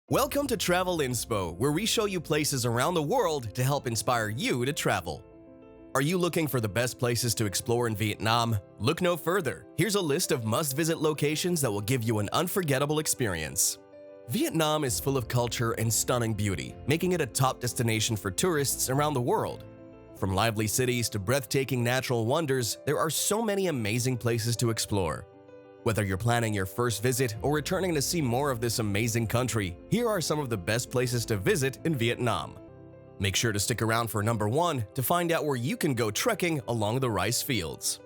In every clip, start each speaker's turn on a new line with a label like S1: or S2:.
S1: Welcome to Travel Inspo, where we show you places around the world to help inspire you to travel. Are you looking for the best places to explore in Vietnam? Look no further. Here's a list of must-visit locations that will give you an unforgettable experience. Vietnam is full of culture and stunning beauty, making it a top destination for tourists around the world. From lively cities to breathtaking natural wonders, there are so many amazing places to explore. Whether you're planning your first visit or returning to see more of this amazing country, here are some of the best places to visit in Vietnam. Make sure to stick around for number 1 to find out where you can go trekking along the rice fields.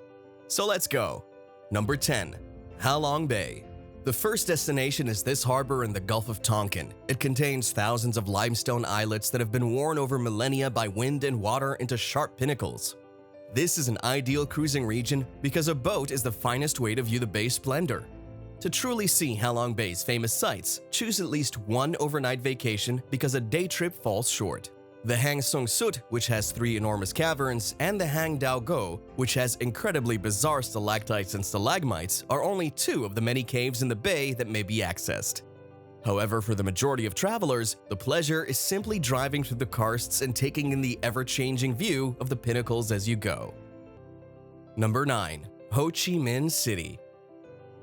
S1: So let's go. Number 10. Ha Long Bay. The first destination is this harbor in the Gulf of Tonkin. It contains thousands of limestone islets that have been worn over millennia by wind and water into sharp pinnacles. This is an ideal cruising region because a boat is the finest way to view the bay's splendor. To truly see Ha Long Bay's famous sights, choose at least one overnight vacation because a day trip falls short. The Hang Sung Sut, which has 3 enormous caverns, and the Hang Dao Go, which has incredibly bizarre stalactites and stalagmites, are only 2 of the many caves in the bay that may be accessed. However, for the majority of travelers, the pleasure is simply driving through the karsts and taking in the ever-changing view of the pinnacles as you go. Number 9. Ho Chi Minh City.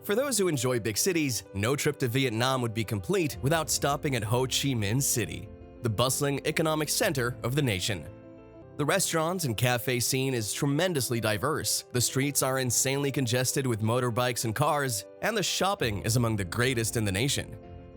S1: For those who enjoy big cities, no trip to Vietnam would be complete without stopping at Ho Chi Minh City, the bustling economic center of the nation. The restaurants and cafe scene is tremendously diverse, the streets are insanely congested with motorbikes and cars, and the shopping is among the greatest in the nation.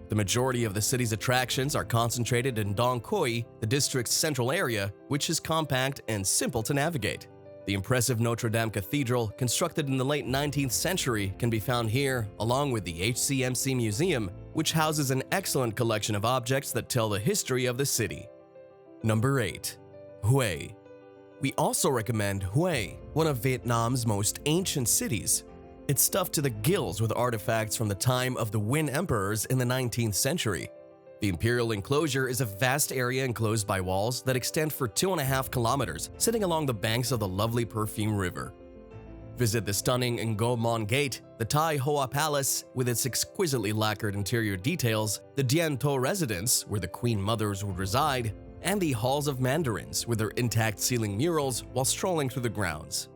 S1: The majority of the city's attractions are concentrated in Dong Quoi, the district's central area, which is compact and simple to navigate. The impressive Notre Dame Cathedral, constructed in the late 19th century, can be found here, along with the HCMC Museum, which houses an excellent collection of objects that tell the history of the city. Number 8. Hue. We also recommend Hue, one of Vietnam's most ancient cities. It's stuffed to the gills with artifacts from the time of the Nguyen emperors in the 19th century. The imperial enclosure is a vast area enclosed by walls that extend for 2.5 kilometers, sitting along the banks of the lovely Perfume River. Visit the stunning Ngo Mon Gate, the Thai Hoa Palace with its exquisitely lacquered interior details, the Dien Tho Residence, where the Queen Mothers would reside, and the Halls of Mandarins with their intact ceiling murals while strolling through the grounds.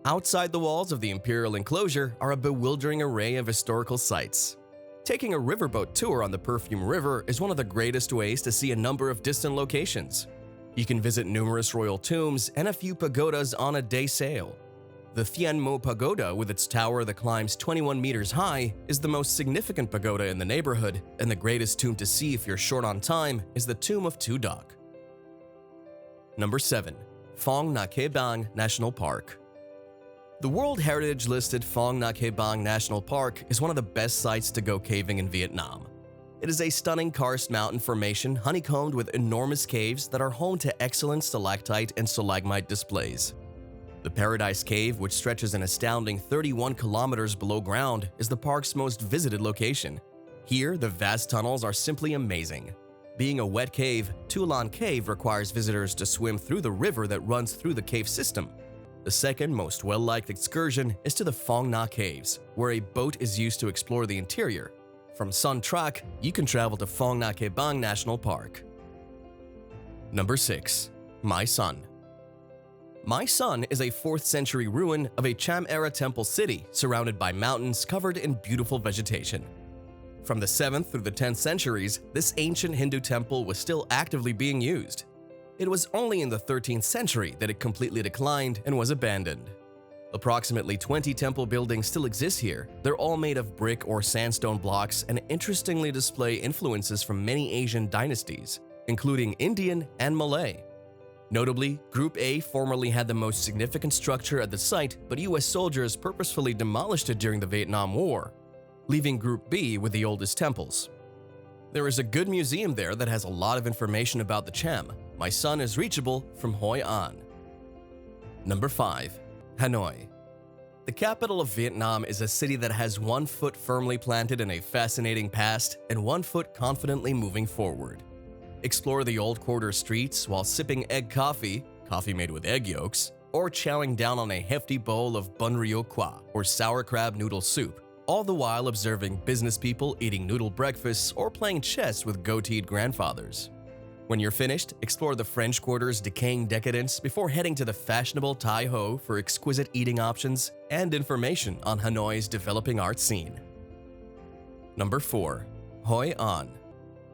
S1: Outside the walls of the imperial enclosure are a bewildering array of historical sites. Taking a riverboat tour on the Perfume River is one of the greatest ways to see a number of distant locations. You can visit numerous royal tombs and a few pagodas on a day sail. The Thien Mo Pagoda, with its tower that climbs 21 meters high, is the most significant pagoda in the neighborhood, and the greatest tomb to see if you're short on time is the Tomb of Tu Doc. Number 7. Phong Nha Bang National Park. The World Heritage listed Phong Nha Bang National Park is one of the best sites to go caving in Vietnam. It is a stunning karst mountain formation honeycombed with enormous caves that are home to excellent stalactite and stalagmite displays. The Paradise Cave, which stretches an astounding 31 kilometers below ground, is the park's most visited location. Here, the vast tunnels are simply amazing. Being a wet cave, Tu Lan Cave requires visitors to swim through the river that runs through the cave system. The second most well-liked excursion is to the Phong Nha Caves, where a boat is used to explore the interior. From Son Trac, you can travel to Phong Nha Bang National Park. Number 6. My Son. My Son is a 4th century ruin of a Cham-era temple city surrounded by mountains covered in beautiful vegetation. From the 7th through the 10th centuries, this ancient Hindu temple was still actively being used. It was only in the 13th century that it completely declined and was abandoned. Approximately 20 temple buildings still exist here. They're all made of brick or sandstone blocks and interestingly display influences from many Asian dynasties, including Indian and Malay. Notably, Group A formerly had the most significant structure at the site, but US soldiers purposefully demolished it during the Vietnam War, leaving Group B with the oldest temples. There is a good museum there that has a lot of information about the Cham. My Son is reachable from Hoi An. Number 5. Hanoi. The capital of Vietnam is a city that has 1 foot firmly planted in a fascinating past and 1 foot confidently moving forward. Explore the old quarter streets while sipping egg coffee made with egg yolks, or chowing down on a hefty bowl of bun rio qua or sour crab noodle soup, all the while observing business people eating noodle breakfasts or playing chess with goateed grandfathers. When you're finished, explore the French Quarter's decaying decadence before heading to the fashionable Tai Ho for exquisite eating options and information on Hanoi's developing art scene. Number 4. Hoi An.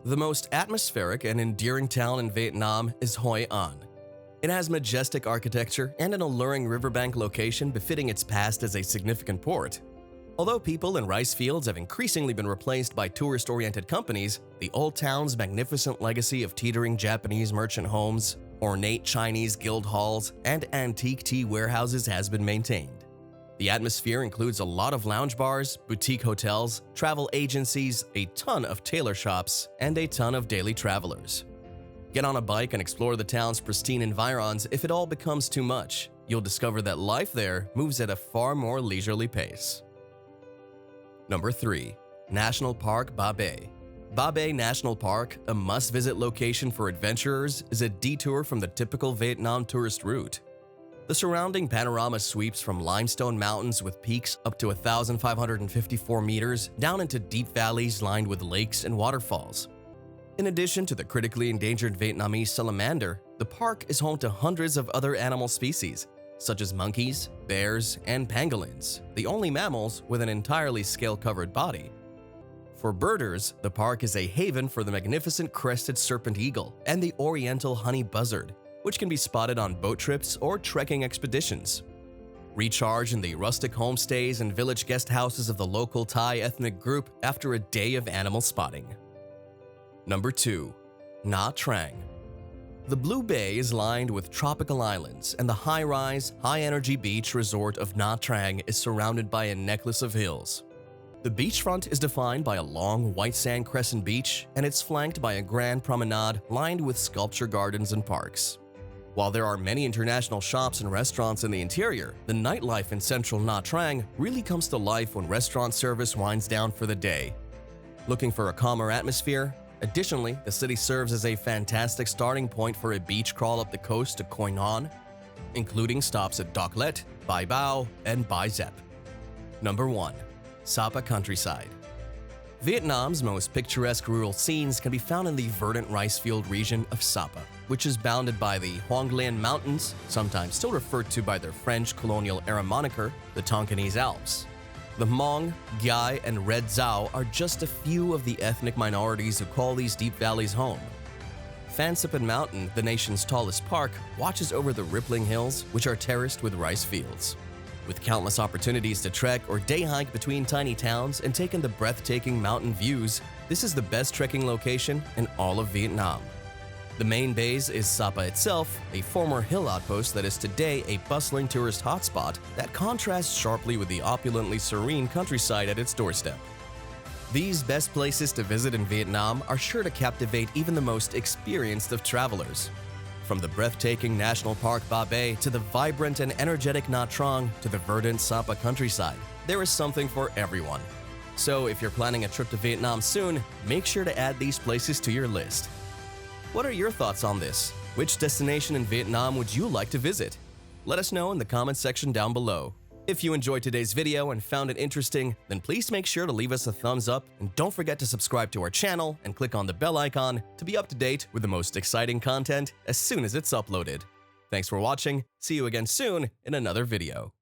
S1: The most atmospheric and endearing town in Vietnam is Hoi An. It has majestic architecture and an alluring riverbank location befitting its past as a significant port. Although people and rice fields have increasingly been replaced by tourist-oriented companies, the old town's magnificent legacy of teetering Japanese merchant homes, ornate Chinese guild halls, and antique tea warehouses has been maintained. The atmosphere includes a lot of lounge bars, boutique hotels, travel agencies, a ton of tailor shops, and a ton of daily travelers. Get on a bike and explore the town's pristine environs. If it all becomes too much, you'll discover that life there moves at a far more leisurely pace. Number 3. National Park Ba Be. Ba Be National Park, a must-visit location for adventurers, is a detour from the typical Vietnam tourist route. The surrounding panorama sweeps from limestone mountains with peaks up to 1,554 meters down into deep valleys lined with lakes and waterfalls. In addition to the critically endangered Vietnamese salamander, the park is home to hundreds of other animal species, such as monkeys, bears, and pangolins, the only mammals with an entirely scale-covered body. For birders, the park is a haven for the magnificent crested serpent eagle and the oriental honey buzzard, which can be spotted on boat trips or trekking expeditions. Recharge in the rustic homestays and village guest houses of the local Thai ethnic group after a day of animal spotting. Number 2. Nha Trang. The Blue Bay is lined with tropical islands, and the high-rise, high-energy beach resort of Nha Trang is surrounded by a necklace of hills. The beachfront is defined by a long white sand crescent beach, and it's flanked by a grand promenade lined with sculpture gardens and parks. While there are many international shops and restaurants in the interior, the nightlife in central Nha Trang really comes to life when restaurant service winds down for the day. Looking for a calmer atmosphere? Additionally, the city serves as a fantastic starting point for a beach crawl up the coast to Hoi An, including stops at Doc Let, Bai Bao, and Bai Zep. Number 1. Sapa Countryside. Vietnam's most picturesque rural scenes can be found in the verdant rice field region of Sapa, which is bounded by the Hoang Linh Mountains, sometimes still referred to by their French colonial-era moniker, the Tonkinese Alps. The Hmong, Gai, and Red Zhao are just a few of the ethnic minorities who call these deep valleys home. Phan Xipang Mountain, the nation's tallest park, watches over the rippling hills, which are terraced with rice fields. With countless opportunities to trek or day hike between tiny towns and take in the breathtaking mountain views, this is the best trekking location in all of Vietnam. The main base is Sapa itself, a former hill outpost that is today a bustling tourist hotspot that contrasts sharply with the opulently serene countryside at its doorstep. These best places to visit in Vietnam are sure to captivate even the most experienced of travelers. From the breathtaking National Park Ba Be to the vibrant and energetic Nha Trang to the verdant Sapa Countryside, there is something for everyone. So if you're planning a trip to Vietnam soon, make sure to add these places to your list. What are your thoughts on this? Which destination in Vietnam would you like to visit? Let us know in the comments section down below. If you enjoyed today's video and found it interesting, then please make sure to leave us a thumbs up and don't forget to subscribe to our channel and click on the bell icon to be up to date with the most exciting content as soon as it's uploaded. Thanks for watching. See you again soon in another video.